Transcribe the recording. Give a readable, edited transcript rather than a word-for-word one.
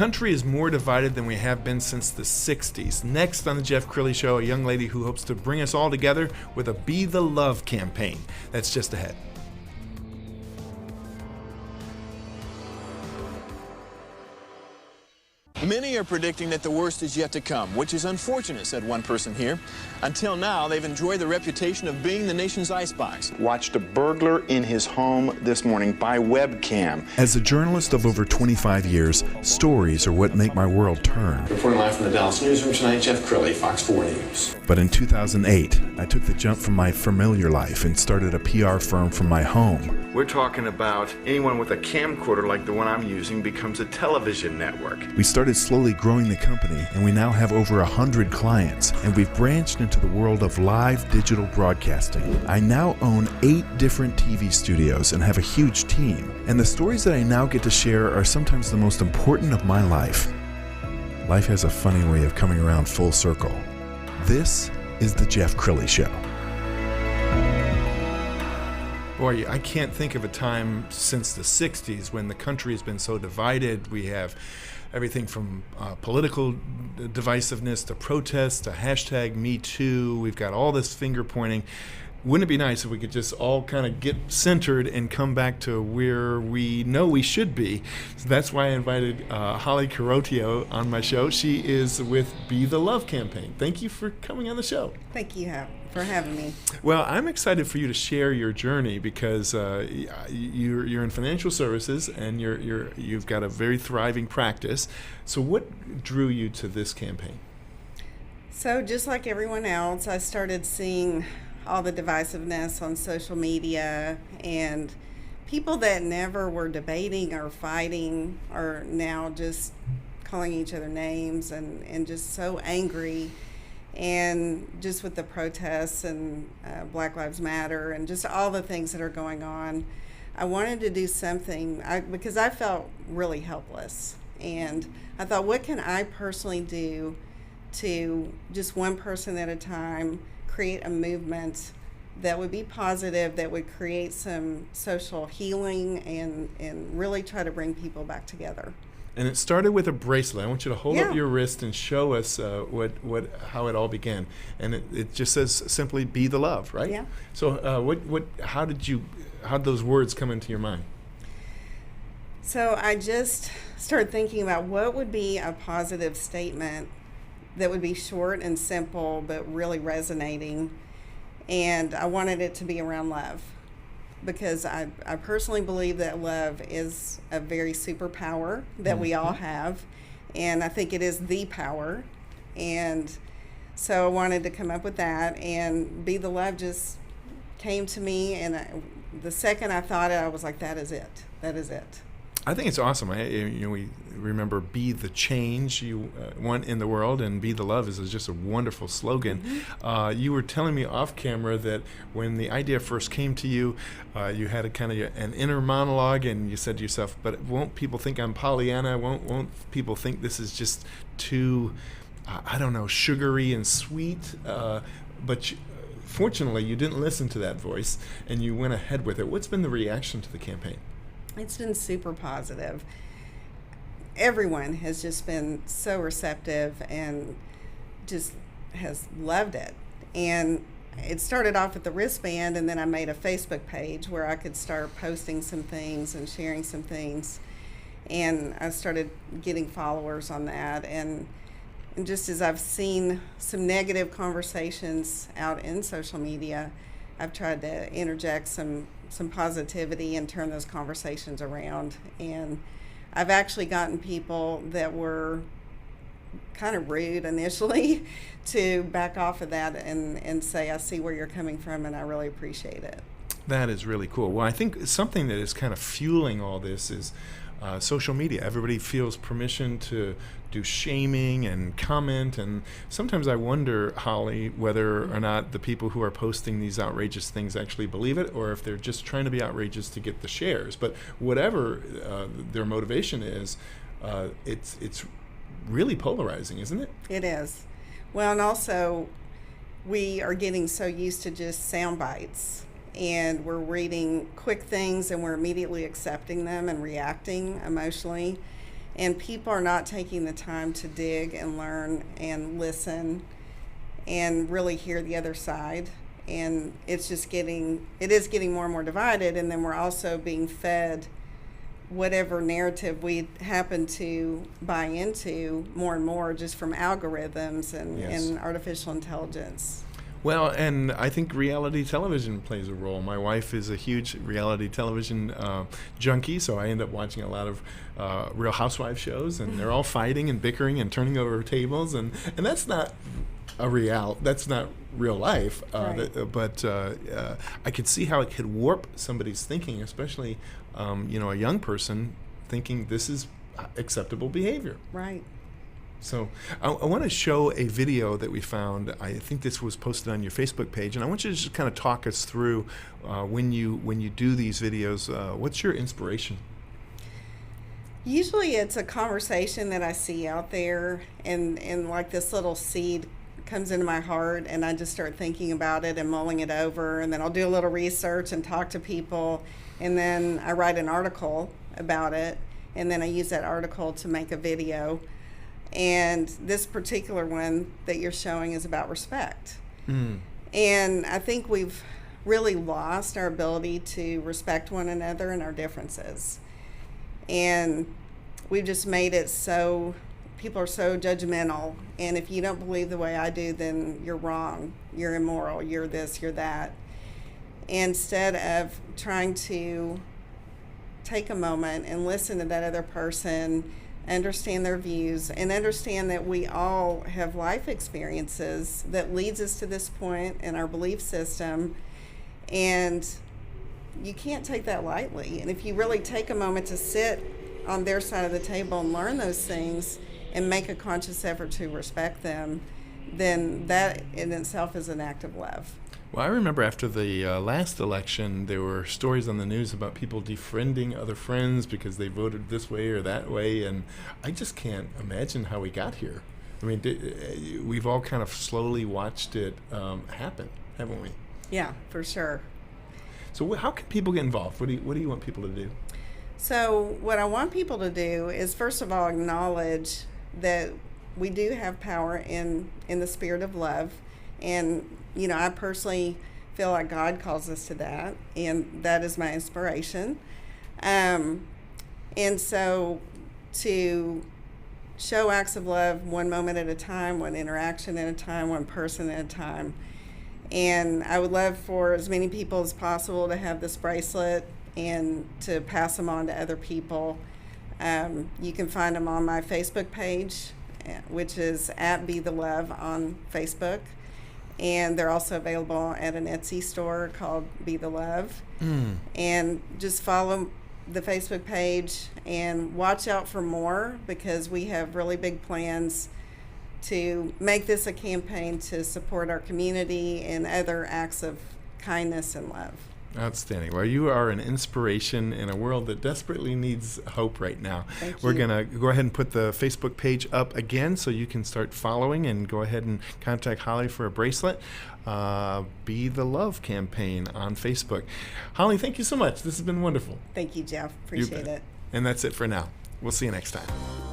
Country is more divided than we have been since the 60s. Next on the Jeff Crilley Show, a young lady who hopes to bring us all together with a Be the Love campaign. That's just ahead. Many are predicting that the worst is yet to come, which is unfortunate, said one person here. Until now, they've enjoyed the reputation of being the nation's icebox. Watched a burglar in his home this morning by webcam. As a journalist of over 25 years, stories are what make my world turn. Reporting live from the Dallas newsroom tonight, Jeff Crilley, Fox 4 News. But in 2008, I took the jump from my familiar life and started a PR firm from my home. We're talking about anyone with a camcorder like the one I'm using becomes a television network. We started slowly growing the company, and we now have over 100 clients, and we've branched into the world of live digital broadcasting. I now own 8 different TV studios and have a huge team, and the stories that I now get to share are sometimes the most important of my life. Life has a funny way of coming around full circle. This is the Jeff Crilley Show. Boy, I can't think of a time since the 60s when the country has been so divided. We have everything from political divisiveness to protests to hashtag Me Too. We've got all this finger pointing. Wouldn't it be nice if we could just all kind of get centered and come back to where we know we should be? So that's why I invited Holly Carroccio on my show. She is with Be the Love campaign. Thank you for coming on the show. Thank you for having me. Well, I'm excited for you to share your journey because you're in financial services and you've got a very thriving practice. So what drew you to this campaign? So just like everyone else, I started seeing all the divisiveness on social media, and people that never were debating or fighting are now just calling each other names and just so angry. And just with the protests and Black Lives Matter and just all the things that are going on, I wanted to do something because I felt really helpless. And I thought, what can I personally do to, just one person at a time, create a movement that would be positive, that would create some social healing and really try to bring people back together. And it started with a bracelet. I want you to hold up your wrist and show us how it all began. And it just says simply "Be the Love," right? Yeah. So how did those words come into your mind? So I just started thinking about what would be a positive statement that would be short and simple but really resonating, and I wanted it to be around love, because I personally believe that love is a very superpower that we all have, and I think it is the power. And so I wanted to come up with that, and Be the Love just came to me, and the second I thought it, I was like, that is it. I think it's awesome. We remember "Be the change you want in the world," and "Be the love" is just a wonderful slogan. Mm-hmm. You were telling me off camera that when the idea first came to you, you had a kind of an inner monologue, and you said to yourself, "But won't people think I'm Pollyanna? Won't people think this is just too, sugary and sweet?" But fortunately, you didn't listen to that voice, and you went ahead with it. What's been the reaction to the campaign? It's been super positive. Everyone has just been so receptive and just has loved it. And it started off with the wristband, and then I made a Facebook page where I could start posting some things and sharing some things. And I started getting followers on that. And just as I've seen some negative conversations out in social media, I've tried to interject some positivity and turn those conversations around. And I've actually gotten people that were kind of rude initially to back off of that and say, I see where you're coming from and I really appreciate it. That is really cool. Well, I think something that is kind of fueling all this is social media. Everybody feels permission to do shaming and comment, and sometimes I wonder, Holly, whether or not the people who are posting these outrageous things actually believe it, or if they're just trying to be outrageous to get the shares. But whatever their motivation is, it's really polarizing, isn't it? It is. Well, and also we are getting so used to just sound bites, and we're reading quick things and we're immediately accepting them and reacting emotionally. And people are not taking the time to dig and learn and listen and really hear the other side. And it is getting more and more divided. And then we're also being fed whatever narrative we happen to buy into more and more just from algorithms and artificial intelligence. Well, and I think reality television plays a role. My wife is a huge reality television junkie, so I end up watching a lot of Real Housewives shows, and they're all fighting and bickering and turning over tables, and that's not that's not real life. Right. But I could see how it could warp somebody's thinking, especially a young person thinking this is acceptable behavior. Right. So I want to show a video that we found. I think this was posted on your Facebook page, and I want you to just kind of talk us through when you do these videos. What's your inspiration? Usually it's a conversation that I see out there, and like this little seed comes into my heart, and I just start thinking about it and mulling it over, and then I'll do a little research and talk to people, and then I write an article about it, and then I use that article to make a video. And this particular one that you're showing is about respect. And I think we've really lost our ability to respect one another and our differences. And we've just made it so people are so judgmental. And if you don't believe the way I do, then you're wrong. You're immoral. You're this, you're that. Instead of trying to take a moment and listen to that other person, understand their views, and understand that we all have life experiences that leads us to this point in our belief system, and you can't take that lightly. And if you really take a moment to sit on their side of the table and learn those things and make a conscious effort to respect them, then that in itself is an act of love. Well, I remember after the last election, there were stories on the news about people defriending other friends because they voted this way or that way, and I just can't imagine how we got here. I mean, we've all kind of slowly watched it happen, haven't we? Yeah, for sure. So how can people get involved? What do you want people to do? So what I want people to do is, first of all, acknowledge that we do have power in the spirit of love. And I personally feel like God calls us to that, and that is my inspiration. And so to show acts of love one moment at a time, one interaction at a time, one person at a time. And I would love for as many people as possible to have this bracelet and to pass them on to other people. You can find them on my Facebook page, which is @BeTheLove on Facebook. And they're also available at an Etsy store called Be the Love. And just follow the Facebook page and watch out for more, because we have really big plans to make this a campaign to support our community and other acts of kindness and love. Outstanding. Well, you are an inspiration in a world that desperately needs hope right now. Thank We're you. going to go ahead and put the Facebook page up again so you can start following and go ahead and contact Holly for a bracelet. Be the Love campaign on Facebook. Holly, thank you so much. This has been wonderful. Thank you, Jeff. Appreciate it. And that's it for now. We'll see you next time.